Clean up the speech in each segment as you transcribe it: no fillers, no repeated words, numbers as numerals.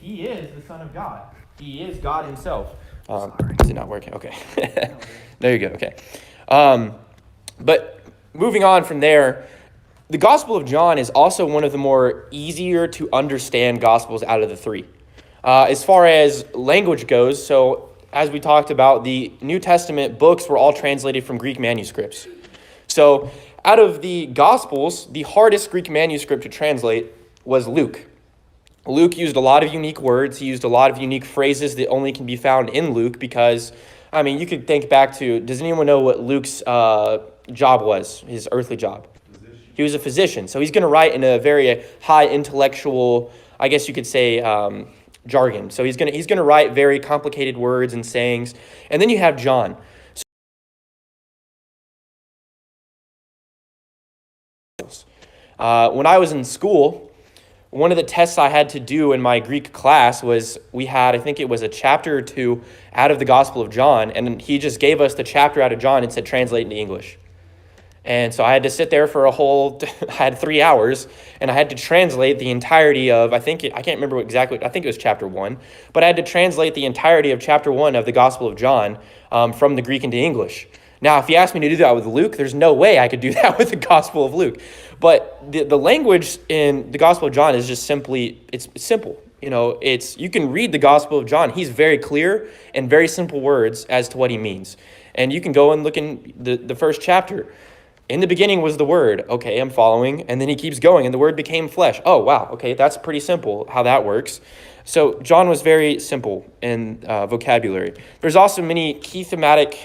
he is the Son of God. He is God himself. Is it not working? Okay. There you go. Okay. But moving on from there, the Gospel of John is also one of the more easier to understand Gospels out of the three. As far as language goes, so as we talked about, the New Testament books were all translated from Greek manuscripts. So out of the Gospels, the hardest Greek manuscript to translate was Luke. Luke used a lot of unique words. He used a lot of unique phrases that only can be found in Luke because, I mean, you could think back to, does anyone know what Luke's job was, his earthly job? He was a physician. So he's going to write in a very high intellectual, I guess you could say, jargon. So he's going to write very complicated words and sayings. And then you have John. When I was in school, one of the tests I had to do in my Greek class was we had, I think it was a chapter or two out of the Gospel of John, and he just gave us the chapter out of John and said, translate into English. And so I had to sit there for I had 3 hours, and I had to translate the entirety of, I can't remember exactly, I think it was chapter 1, but I had to translate the entirety of chapter 1 of the Gospel of John from the Greek into English. Now, if you ask me to do that with Luke, there's no way I could do that with the Gospel of Luke. But the language in the Gospel of John is just simply, it's simple. You know, you can read the Gospel of John. He's very clear and very simple words as to what he means. And you can go and look in the first chapter. In the beginning was the Word. Okay, I'm following. And then he keeps going, and the Word became flesh. Oh, wow. Okay, that's pretty simple how that works. So John was very simple in vocabulary. There's also many key thematic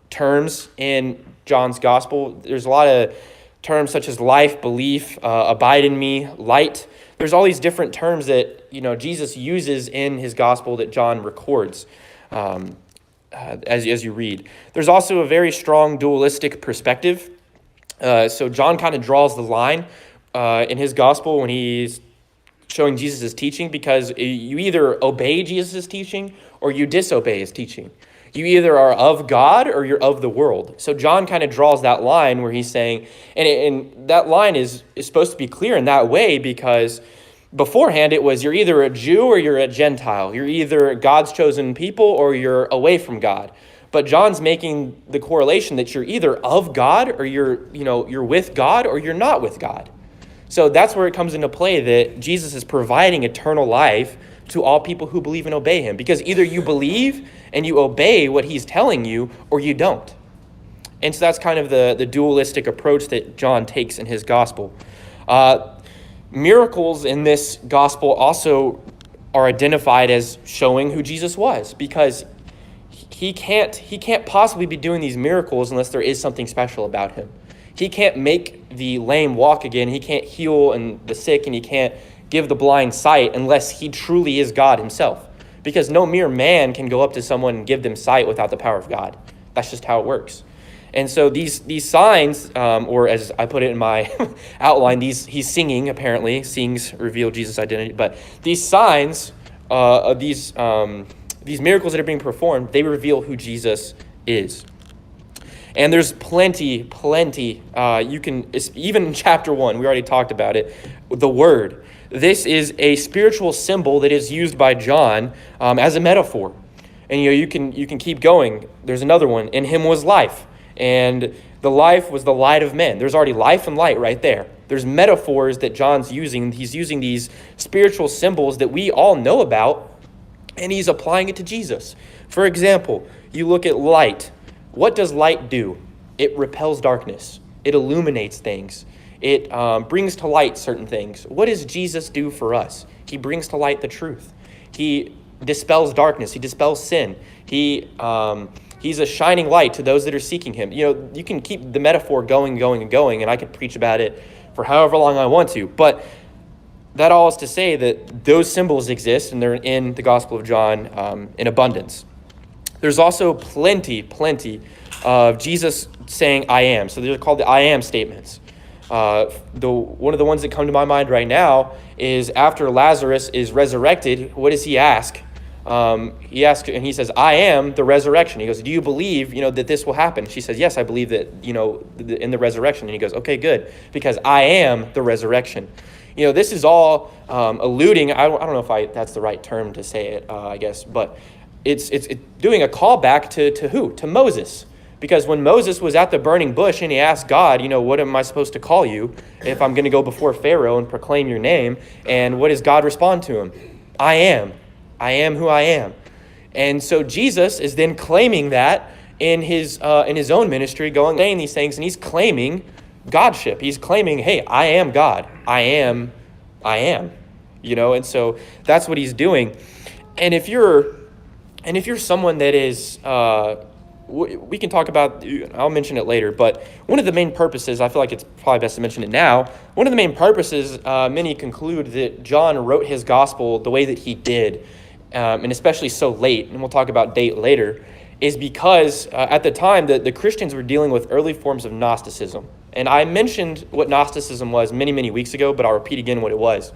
terms in John's gospel. There's a lot of terms such as life, belief, abide in me, light. There's all these different terms that Jesus uses in his gospel that John records as you read. There's also a very strong dualistic perspective. So John kind of draws the line in his gospel when he's showing Jesus' teaching, because you either obey Jesus' teaching or you disobey his teaching. You either are of God or you're of the world. So John kind of draws that line where he's saying, and that line is supposed to be clear in that way, because beforehand it was you're either a Jew or you're a Gentile. You're either God's chosen people or you're away from God. But John's making the correlation that you're either of God or you're with God or you're not with God. So that's where it comes into play that Jesus is providing eternal life to all people who believe and obey him, because either you believe and you obey what he's telling you or you don't. And so that's kind of the dualistic approach that John takes in his gospel. Miracles in this gospel also are identified as showing who Jesus was, because he can't possibly be doing these miracles unless there is something special about him. He can't make the lame walk again. He can't heal the sick, and he can't give the blind sight unless he truly is God himself. Because no mere man can go up to someone and give them sight without the power of God. That's just how it works. And so these signs, or as I put it in my outline, he's singing, apparently. Sings reveal Jesus' identity. But these signs, these miracles that are being performed, they reveal who Jesus is. And there's plenty, you can, even in chapter 1, we already talked about it, the Word. This is a spiritual symbol that is used by John as a metaphor. And you can keep going. There's another one. In him was life, and the life was the light of men. There's already life and light right there. There's metaphors that John's using. He's using these spiritual symbols that we all know about, and he's applying it to Jesus. For example, you look at light. What does light do? It repels darkness. It illuminates things. It brings to light certain things. What does Jesus do for us? He brings to light the truth. He dispels darkness. He dispels sin. He's a shining light to those that are seeking him. You can keep the metaphor going, and I could preach about it for however long I want to. But that all is to say that those symbols exist, and they're in the Gospel of John in abundance. There's also plenty of Jesus saying, I am. So they're called the I am statements. One of the ones that come to my mind right now is after Lazarus is resurrected, what does he ask he asks, and he says, I am the resurrection. He goes, do you believe, that this will happen? She says, yes, I believe that, in the resurrection. And he goes, okay, good, because I am the resurrection. This is all alluding, I don't know if that's the right term to say it, I guess, but it's doing a callback to who? To Moses. Because when Moses was at the burning bush and he asked God, what am I supposed to call you if I'm going to go before Pharaoh and proclaim your name? And what does God respond to him? I am. I am who I am. And so Jesus is then claiming that in his own ministry, saying these things, and he's claiming Godship. He's claiming, hey, I am God. I am. And so that's what he's doing. And if you're someone that is, we can talk about, I'll mention it later, but one of the main purposes, I feel like it's probably best to mention it now, one of the main purposes, many conclude that John wrote his gospel the way that he did, and especially so late, and we'll talk about date later, is because at the time the Christians were dealing with early forms of Gnosticism. And I mentioned what Gnosticism was many, many weeks ago, but I'll repeat again what it was.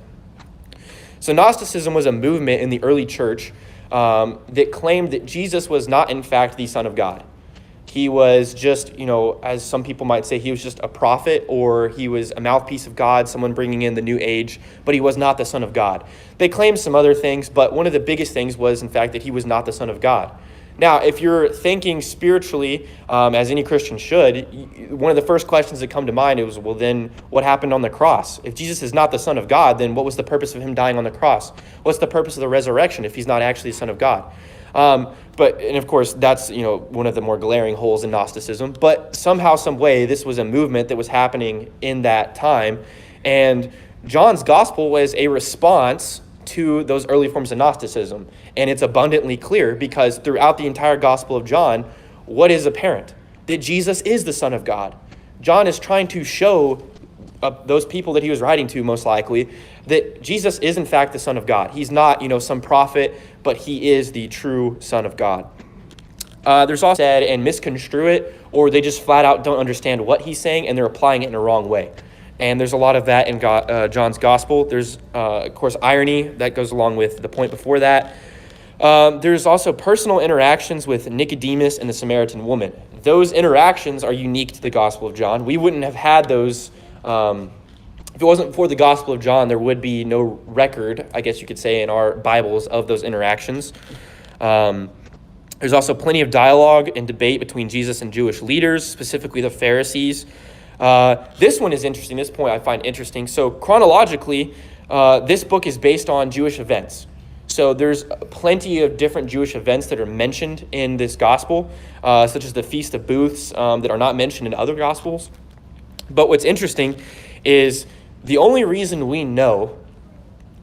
So Gnosticism was a movement in the early church that claimed that Jesus was not, in fact, the Son of God. He was just, as some people might say, he was just a prophet, or he was a mouthpiece of God, someone bringing in the new age, but he was not the Son of God. They claimed some other things, but one of the biggest things was, in fact, that he was not the Son of God. Now, if you're thinking spiritually, as any Christian should, one of the first questions that come to mind is, well, then what happened on the cross? If Jesus is not the Son of God, then what was the purpose of him dying on the cross? What's the purpose of the resurrection if he's not actually the Son of God? And of course, that's, one of the more glaring holes in Gnosticism. But somehow, some way, this was a movement that was happening in that time. And John's gospel was a response to those early forms of Gnosticism. And it's abundantly clear because throughout the entire Gospel of John, what is apparent? That Jesus is the Son of God. John is trying to show those people that he was writing to, most likely, that Jesus is in fact the Son of God. He's not, some prophet, but he is the true Son of God. There's also said and misconstrue it, or they just flat out don't understand what he's saying and they're applying it in a wrong way. And there's a lot of that in John's gospel. There's, of course, irony that goes along with the point before that. There's also personal interactions with Nicodemus and the Samaritan woman. Those interactions are unique to the Gospel of John. We wouldn't have had those. If it wasn't for the Gospel of John, there would be no record, I guess you could say, in our Bibles of those interactions. There's also plenty of dialogue and debate between Jesus and Jewish leaders, specifically the Pharisees. This one is interesting. This point I find interesting. So chronologically, this book is based on Jewish events. So there's plenty of different Jewish events that are mentioned in this gospel, such as the Feast of Booths that are not mentioned in other gospels. But what's interesting is the only reason we know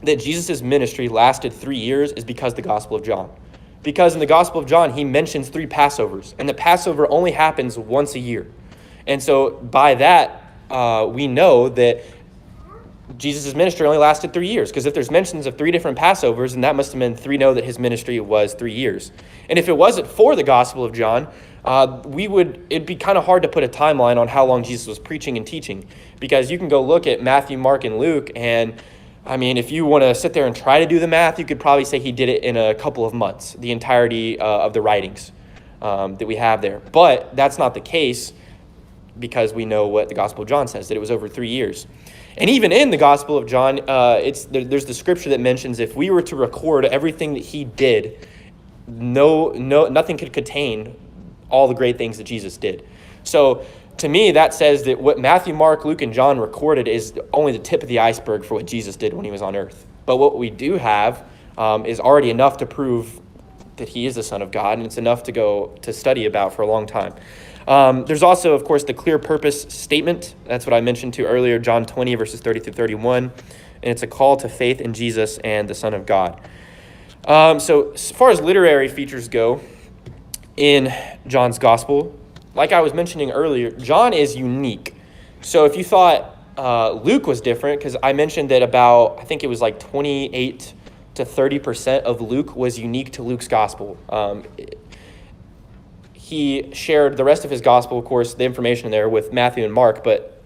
that Jesus' ministry lasted 3 years is because of the Gospel of John. Because in the Gospel of John, he mentions 3 Passovers, and the Passover only happens once a year. And so by that, we know that Jesus' ministry only lasted 3 years, because if there's mentions of 3 different Passovers, then that must have meant know that his ministry was 3 years. And if it wasn't for the Gospel of John, it'd be kind of hard to put a timeline on how long Jesus was preaching and teaching, because you can go look at Matthew, Mark, and Luke, and I mean, if you want to sit there and try to do the math, you could probably say he did it in a couple of months, the entirety of the writings that we have there. But that's not the case, because we know what the Gospel of John says, that it was over 3 years. And even in the Gospel of John, there's the scripture that mentions if we were to record everything that he did, nothing could contain all the great things that Jesus did. So to me, that says that what Matthew, Mark, Luke, and John recorded is only the tip of the iceberg for what Jesus did when he was on earth. But what we do have is already enough to prove that he is the Son of God, and it's enough to go to study about for a long time. There's also, of course, the clear purpose statement. That's what I mentioned to earlier, John 20, verses 30 through 31. And it's a call to faith in Jesus and the Son of God. So as far as literary features go in John's gospel, like I was mentioning earlier, John is unique. So if you thought Luke was different, because I mentioned that about, I think it was like 28 to 30% of Luke was unique to Luke's gospel. He shared the rest of his gospel, of course, the information there with Matthew and Mark, but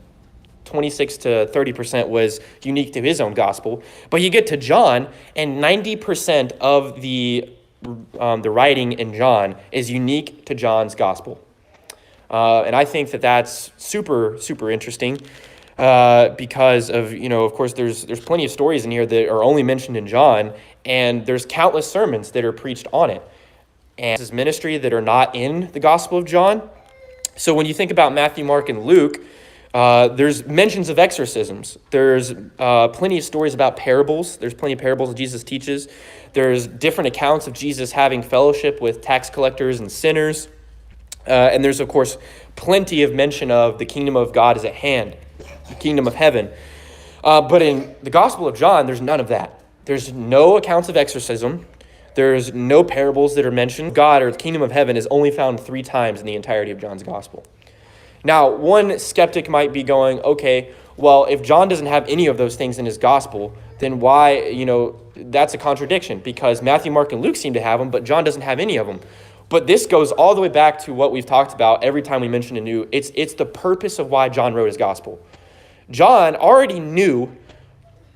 26 to 30% was unique to his own gospel. But you get to John, and 90% of the the writing in John is unique to John's gospel. And I think that that's super, super interesting because of, of course, there's plenty of stories in here that are only mentioned in John, and there's countless sermons that are preached on it. And this ministry that are not in the Gospel of John. So when you think about Matthew, Mark, and Luke, there's mentions of exorcisms. There's plenty of stories about parables. There's plenty of parables that Jesus teaches. There's different accounts of Jesus having fellowship with tax collectors and sinners. And there's, of course, plenty of mention of the kingdom of God is at hand, the kingdom of heaven. But in the Gospel of John, there's none of that. There's no accounts of exorcism. There's no parables that are mentioned. God, or the kingdom of heaven, is only found 3 times in the entirety of John's Gospel. Now, one skeptic might be going, okay, well, if John doesn't have any of those things in his gospel, then why, that's a contradiction, because Matthew, Mark, and Luke seem to have them, but John doesn't have any of them. But this goes all the way back to what we've talked about every time we mention a new. It's the purpose of why John wrote his gospel. John already knew,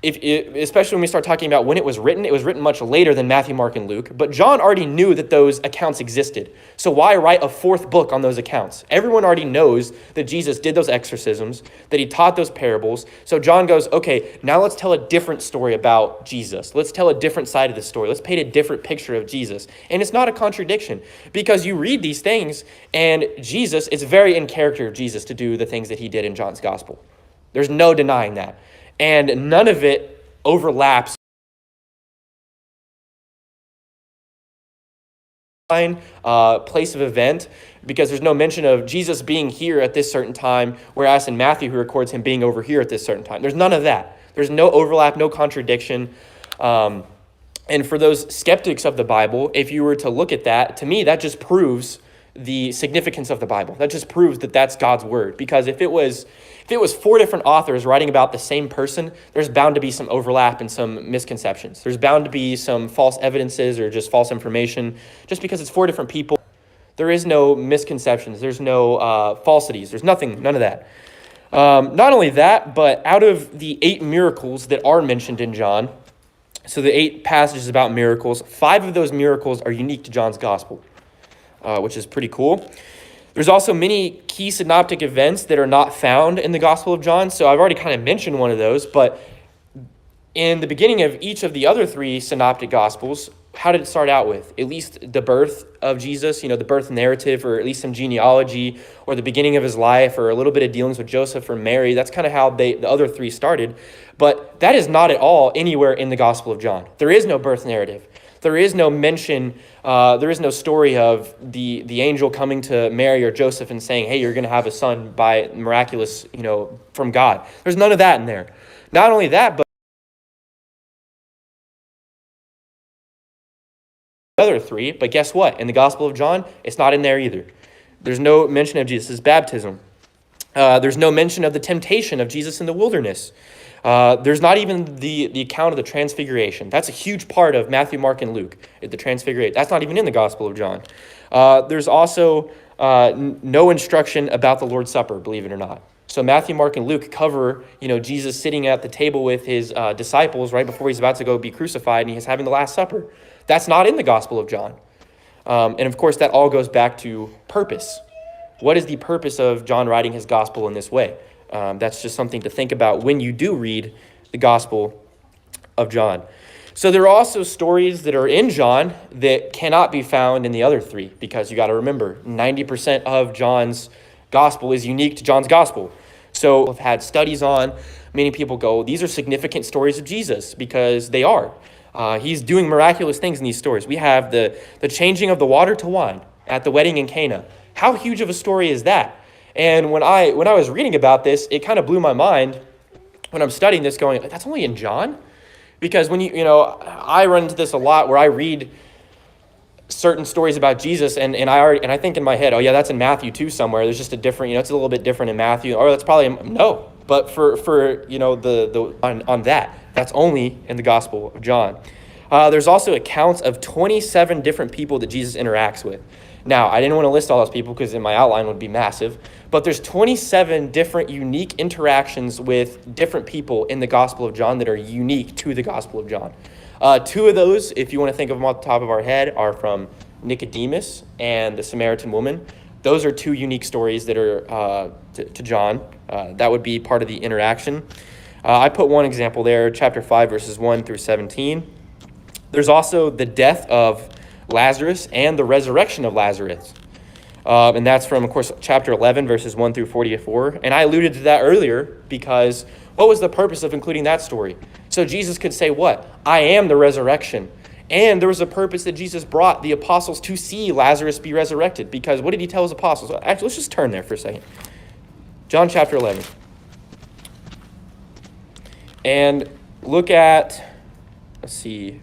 especially when we start talking about when it was written much later than Matthew, Mark, and Luke, but John already knew that those accounts existed. So why write a 4th book on those accounts? Everyone already knows that Jesus did those exorcisms, that he taught those parables. So John goes, okay, now let's tell a different story about Jesus. Let's tell a different side of the story. Let's paint a different picture of Jesus. And it's not a contradiction, because you read these things, and Jesus, it's very in character of Jesus to do the things that he did in John's gospel. There's no denying that. And none of it overlaps. Place of event, because there's no mention of Jesus being here at this certain time, whereas in Matthew, who records him being over here at this certain time. There's none of that. There's no overlap, no contradiction. And for those skeptics of the Bible, if you were to look at that, to me, that just proves the significance of the Bible. That just proves that that's God's word. Because if it was 4 different authors writing about the same person, there's bound to be some overlap and some misconceptions. There's bound to be some false evidences or just false information. Just because it's 4 different people, there is no misconceptions. There's no falsities. There's none of that. Not only that, but out of the 8 miracles that are mentioned in John, so the 8 passages about miracles, 5 of those miracles are unique to John's gospel, which is pretty cool. There's also many key synoptic events that are not found in the Gospel of John. So I've already kind of mentioned one of those, but in the beginning of each of the other 3 synoptic Gospels, how did it start out with? At least the birth of Jesus, the birth narrative, or at least some genealogy, or the beginning of his life, or a little bit of dealings with Joseph or Mary. That's kind of how the other 3 started. But that is not at all anywhere in the Gospel of John. There is no birth narrative. There is no mention, there is no story of the angel coming to Mary or Joseph and saying, hey, you're going to have a son by miraculous, from God. There's none of that in there. Not only that, but the other 3, but guess what? In the Gospel of John, it's not in there either. There's no mention of Jesus' baptism. There's no mention of the temptation of Jesus in the wilderness. There's not even the account of the transfiguration. That's a huge part of Matthew, Mark, and Luke, the transfiguration. That's not even in the Gospel of John. There's also no instruction about the Lord's Supper, believe it or not. So Matthew, Mark, and Luke cover, Jesus sitting at the table with his disciples right before he's about to go be crucified, and he's having the Last Supper. That's not in the Gospel of John. And of course, that all goes back to purpose. What is the purpose of John writing his gospel in this way? That's just something to think about when you do read the Gospel of John. So there are also stories that are in John that cannot be found in the other 3, because you got to remember, 90% of John's gospel is unique to John's gospel. So I've had studies on, many people go, these are significant stories of Jesus, because they are. He's doing miraculous things in these stories. We have the changing of the water to wine at the wedding in Cana. How huge of a story is that? And when I was reading about this, it kind of blew my mind when I'm studying this, going, that's only in John? Because when I run into this a lot where I read certain stories about Jesus and I think in my head, oh yeah, that's in Matthew too somewhere. There's just a different, it's a little bit different in Matthew. Or that's probably, no. But for on that, that's only in the Gospel of John. There's also accounts of 27 different people that Jesus interacts with. Now, I didn't want to list all those people because in my outline would be massive, but there's 27 different unique interactions with different people in the Gospel of John that are unique to the Gospel of John. Two of those, if you want to think of them off the top of our head, are from Nicodemus and the Samaritan woman. Those are two unique stories that are to John. That would be part of the interaction. I put one example there, chapter 5, verses 1 through 17. There's also the death of Lazarus and the resurrection of Lazarus. And that's from, of course, chapter 11, verses 1 through 44. And I alluded to that earlier because what was the purpose of including that story? So Jesus could say what? I am the resurrection. And there was a purpose that Jesus brought the apostles to see Lazarus be resurrected. Because what did he tell his apostles? Actually, let's just turn there for a second. John chapter 11. And look at, let's see.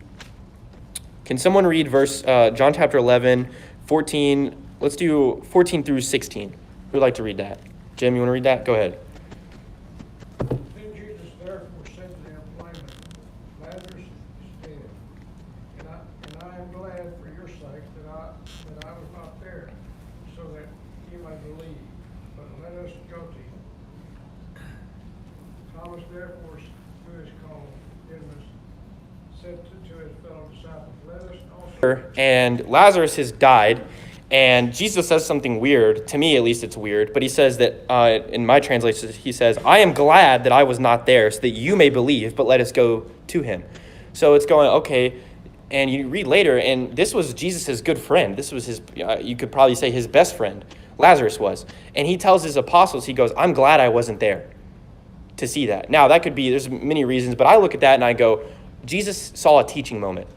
Can someone read John chapter 11, 14, let's do 14 through 16. Who would like to read that? Jim, you want to read that? Go ahead. Then Jesus therefore said to them plainly, Lazarus is dead, and I am glad for your sake that I was not there, so that you may believe. But let us go to him. Thomas therefore, who is called Didymus, said to his fellow disciples, let us also. And Lazarus has died, and Jesus says something weird. To me, at least, it's weird. But he says that, in my translation, he says, I am glad that I was not there so that you may believe, but let us go to him. So it's going, okay. And you read later, and this was Jesus' good friend. This was his, you could probably say his best friend, Lazarus was. And he tells his apostles, he goes, I'm glad I wasn't there to see that. Now, that could be, there's many reasons, but I look at that and I go, Jesus saw a teaching moment.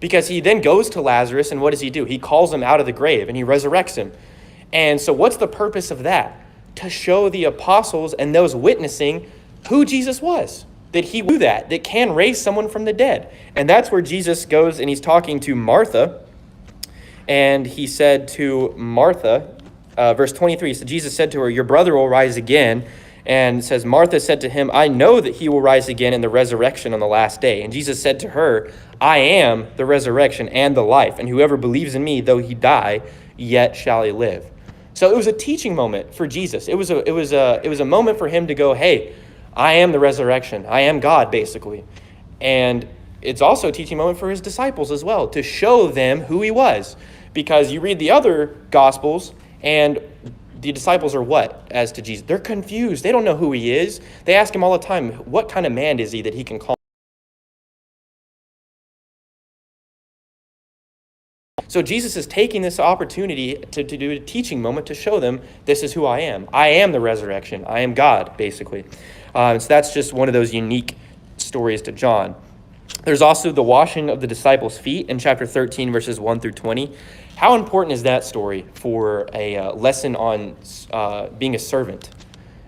Because he then goes to Lazarus, and what does he do? He calls him out of the grave, and he resurrects him. And so what's the purpose of that? To show the apostles and those witnessing who Jesus was. That he knew that can raise someone from the dead. And that's where Jesus goes, and he's talking to Martha. And he said to Martha, verse 23, so Jesus said to her, your brother will rise again. And it says, Martha said to him, I know that he will rise again in the resurrection on the last day. And Jesus said to her, I am the resurrection and the life. And whoever believes in me, though he die, yet shall he live. So it was a teaching moment for Jesus. It was a moment for him to go, hey, I am the resurrection. I am God, basically. And it's also a teaching moment for his disciples as well, to show them who he was. Because you read the other Gospels, and the disciples are what as to Jesus? They're confused. They don't know who he is. They ask him all the time, what kind of man is he that he can call? So Jesus is taking this opportunity to do a teaching moment to show them, this is who I am. I am the resurrection. I am God, basically. So that's just one of those unique stories to John. There's also the washing of the disciples' feet in chapter 13, verses 1 through 20. How important is that story for a lesson on being a servant?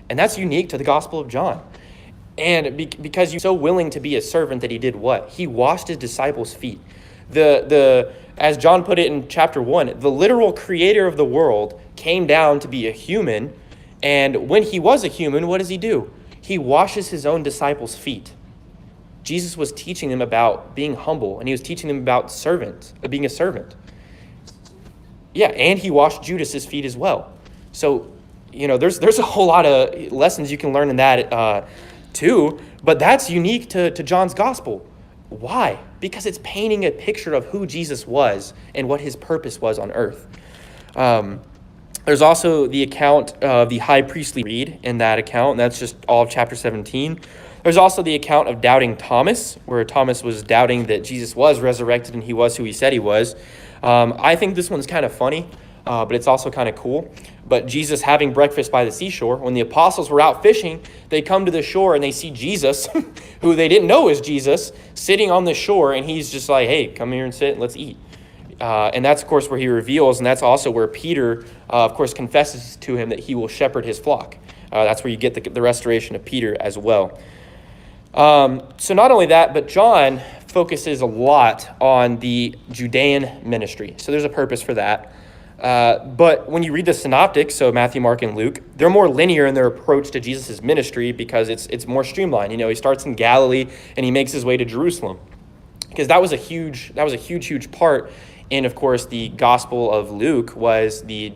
And that's unique to the Gospel of John. And because you're so willing to be a servant that he did what? He washed his disciples' feet. As John put it in chapter 1, the literal creator of the world came down to be a human. And when he was a human, what does he do? He washes his own disciples' feet. Jesus was teaching them about being humble, and he was teaching them about being a servant. Yeah, and he washed Judas's feet as well. So, there's a whole lot of lessons you can learn in that too, but that's unique to John's gospel. Why? Because it's painting a picture of who Jesus was and what his purpose was on earth. There's also the account of the high priestly reed in that account, and that's just all of chapter 17. There's also the account of doubting Thomas, where Thomas was doubting that Jesus was resurrected and he was who he said he was. I think this one's kind of funny, but it's also kind of cool. But Jesus having breakfast by the seashore, when the apostles were out fishing, they come to the shore and they see Jesus, who they didn't know is Jesus, sitting on the shore, and he's just like, hey, come here and sit and let's eat. And that's, of course, where he reveals, and that's also where Peter, of course, confesses to him that he will shepherd his flock. That's where you get the restoration of Peter as well. So not only that, but John focuses a lot on the Judean ministry. So there's a purpose for that. But when you read the synoptics, so Matthew, Mark, and Luke, they're more linear in their approach to Jesus' ministry because it's more streamlined. He starts in Galilee and he makes his way to Jerusalem. Because that was a huge part And of course, the Gospel of Luke was the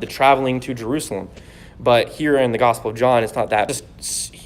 traveling to Jerusalem. But here in the Gospel of John, it's not that.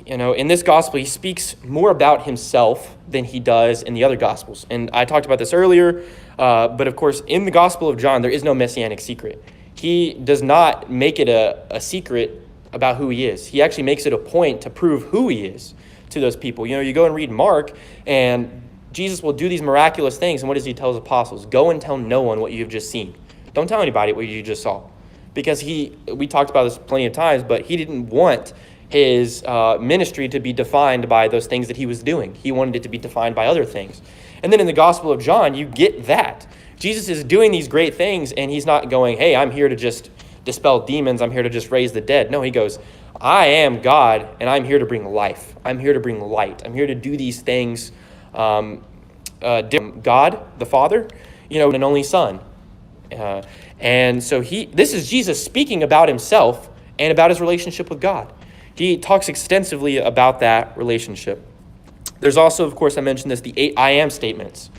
In this Gospel, he speaks more about himself than he does in the other Gospels. And I talked about this earlier, but of course, in the Gospel of John, there is no messianic secret. He does not make it a secret about who he is. He actually makes it a point to prove who he is to those people. You go and read Mark, and Jesus will do these miraculous things, and what does he tell his apostles? Go and tell no one what you have just seen. Don't tell anybody what you just saw. Because we talked about this plenty of times, but he didn't want his ministry to be defined by those things that he was doing. He wanted it to be defined by other things. And then in the Gospel of John, you get that. Jesus is doing these great things, and he's not going, hey, I'm here to just dispel demons. I'm here to just raise the dead. No, he goes, I am God, and I'm here to bring life. I'm here to bring light. I'm here to do these things. God, the Father, an only Son. And so this is Jesus speaking about himself and about his relationship with God. He talks extensively about that relationship. There's also, of course, I mentioned this, the 8 I am statements.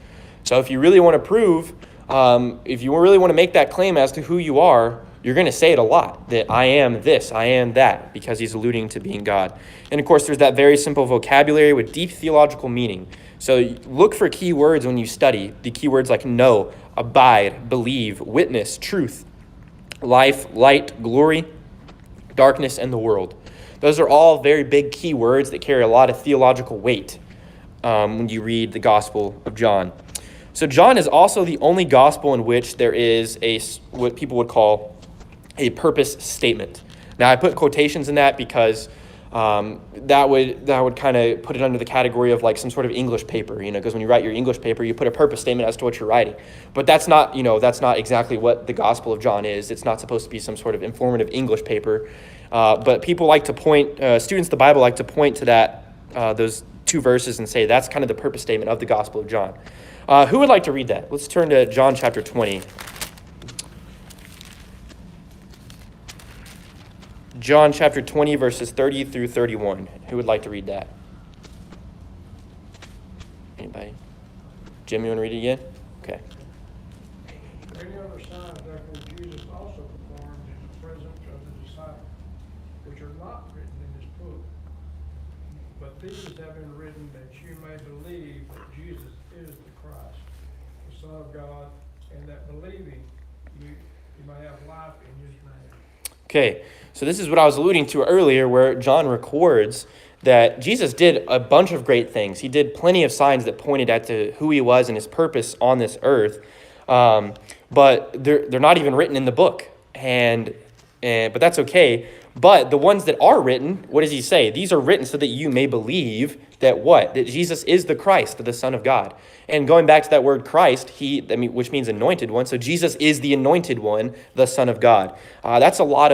So if you really want to prove, if you really want to make that claim as to who you are, you're going to say it a lot, that I am this, I am that, because he's alluding to being God. And of course, there's that very simple vocabulary with deep theological meaning. So look for key words when you study, the key words like know, abide, believe, witness, truth, life, light, glory, darkness, and the world. Those are all very big key words that carry a lot of theological weight when you read the Gospel of John. So John is also the only gospel in which there is what people would call a purpose statement. Now, I put quotations in that because that would kind of put it under the category of like some sort of English paper, because when you write your English paper, you put a purpose statement as to what you're writing. But that's not exactly what the Gospel of John is. It's not supposed to be some sort of informative English paper. But people like to students of the Bible like to point to those two verses and say that's kind of the purpose statement of the Gospel of John. Who would like to read that? Let's turn to John chapter 20. John chapter 20, verses 30 through 31. Who would like to read that? Anybody? Jim, you want to read it again? Okay. Many other signs therefore Jesus also performed in the presence of the disciples, which are not written in this book. But these have been written that you may believe that Jesus is the Christ, the Son of God, and that believing you may have life in his name. Okay, so this is what I was alluding to earlier, where John records that Jesus did a bunch of great things. He did plenty of signs that pointed at to who he was and his purpose on this earth, but they're not even written in the book, but that's okay. But the ones that are written, what does he say? These are written so that you may believe that what? That Jesus is the Christ, the Son of God. And going back to that word Christ, which means anointed one. So Jesus is the anointed one, the Son of God. There's a lot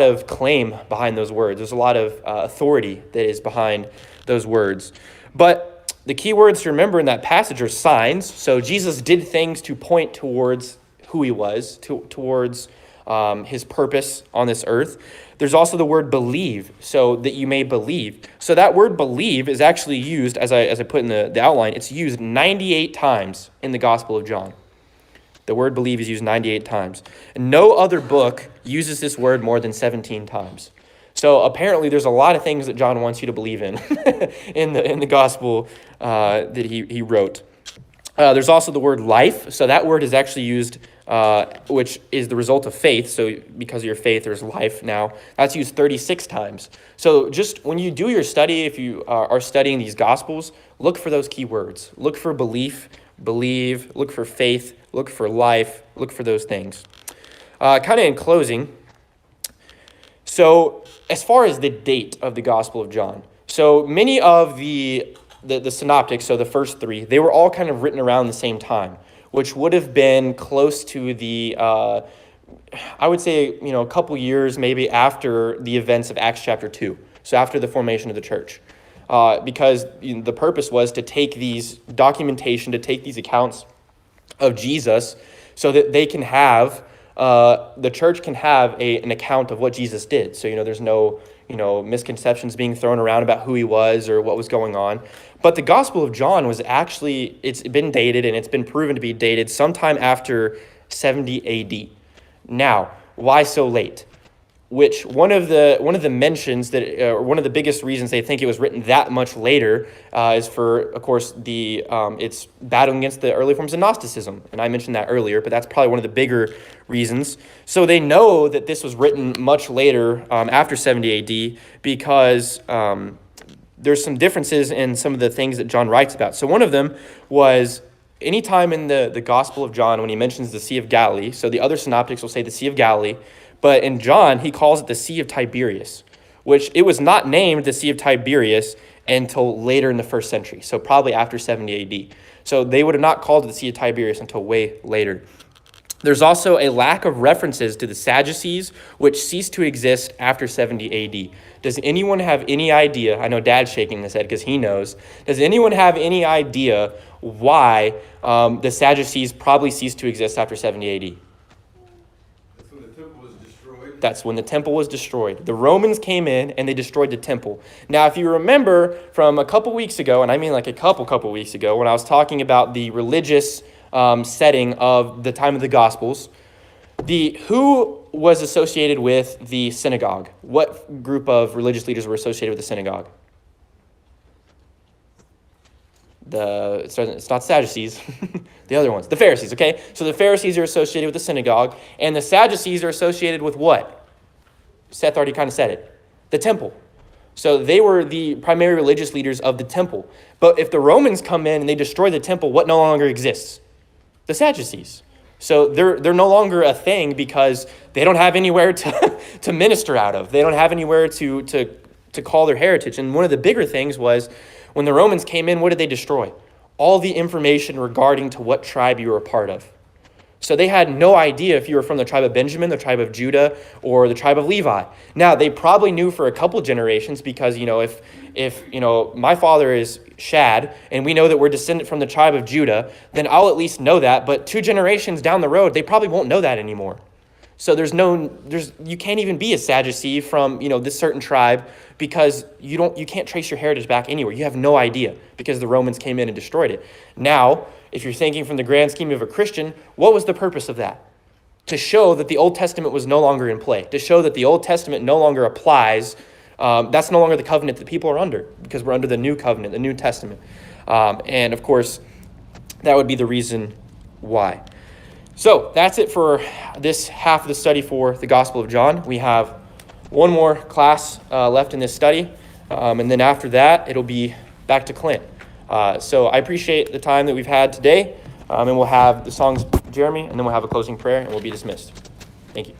of claim behind those words. There's a lot of authority that is behind those words. But the key words to remember in that passage are signs. So Jesus did things to point towards who he was, towards his purpose on this earth. There's also the word believe, so that you may believe. So that word believe is actually used, as I put in the outline, it's used 98 times in the Gospel of John. The word believe is used 98 times. And no other book uses this word more than 17 times. So apparently there's a lot of things that John wants you to believe in in the Gospel that he wrote. There's also the word life. So that word is actually used, which is the result of faith. So because of your faith, there's life now. That's used 36 times. So just when you do your study, if you are studying these Gospels, look for those key words. Look for belief, believe, look for faith, look for life, look for those things. Kind of in closing, so as far as the date of the Gospel of John, so many of the synoptics, so the first three, they were all kind of written around the same time, which would have been close to the, I would say, a couple years maybe after the events of Acts chapter 2, so after the formation of the church. Because the purpose was to take these documentation, to take these accounts of Jesus so that they can have, the church can have an account of what Jesus did. So, there's no misconceptions being thrown around about who he was or what was going on. But the Gospel of John was actually, it's been dated, and it's been proven to be dated sometime after 70 AD. Now, why so late? Which one of the mentions that, or one of the biggest reasons they think it was written that much later, is for, of course, it's battling against the early forms of Gnosticism, and I mentioned that earlier, but that's probably one of the bigger reasons. So they know that this was written much later, after 70 AD, because there's some differences in some of the things that John writes about. So one of them was anytime in the Gospel of John when he mentions the Sea of Galilee. So the other synoptics will say the Sea of Galilee. But in John, he calls it the Sea of Tiberias, which it was not named the Sea of Tiberias until later in the first century, so probably after 70 AD. So they would have not called it the Sea of Tiberias until way later. There's also a lack of references to the Sadducees, which ceased to exist after 70 AD. Does anyone have any idea? I know Dad's shaking his head because he knows. Does anyone have any idea why the Sadducees probably ceased to exist after 70 AD? That's when the temple was destroyed. The Romans came in and they destroyed the temple. Now, if you remember from a couple weeks ago, and I mean like a couple weeks ago, when I was talking about the religious setting of the time of the Gospels, who was associated with the synagogue? What group of religious leaders were associated with the synagogue? It's not Sadducees, the other ones, the Pharisees, okay? So the Pharisees are associated with the synagogue, and the Sadducees are associated with what? Seth already kind of said it, the temple. So they were the primary religious leaders of the temple. But if the Romans come in and they destroy the temple, what no longer exists? The Sadducees. So they're no longer a thing because they don't have anywhere to minister out of. They don't have anywhere to call their heritage. And one of the bigger things was when the Romans came in, what did they destroy? All the information regarding to what tribe you were a part of. So they had no idea if you were from the tribe of Benjamin, the tribe of Judah, or the tribe of Levi. Now, they probably knew for a couple generations because, if my father is Shad and we know that we're descendant from the tribe of Judah, then I'll at least know that. But 2 generations down the road, they probably won't know that anymore. So you can't even be a Sadducee from, this certain tribe because you can't trace your heritage back anywhere. You have no idea because the Romans came in and destroyed it. Now, if you're thinking from the grand scheme of a Christian, what was the purpose of that? To show that the Old Testament was no longer in play, to show that the Old Testament no longer applies. That's no longer the covenant that people are under because we're under the new covenant, the New Testament. And of course, that would be the reason why. So that's it for this half of the study for the Gospel of John. We have one more class left in this study, and then after that, it'll be back to Clint. So I appreciate the time that we've had today, and we'll have the songs, Jeremy, and then we'll have a closing prayer, and we'll be dismissed. Thank you.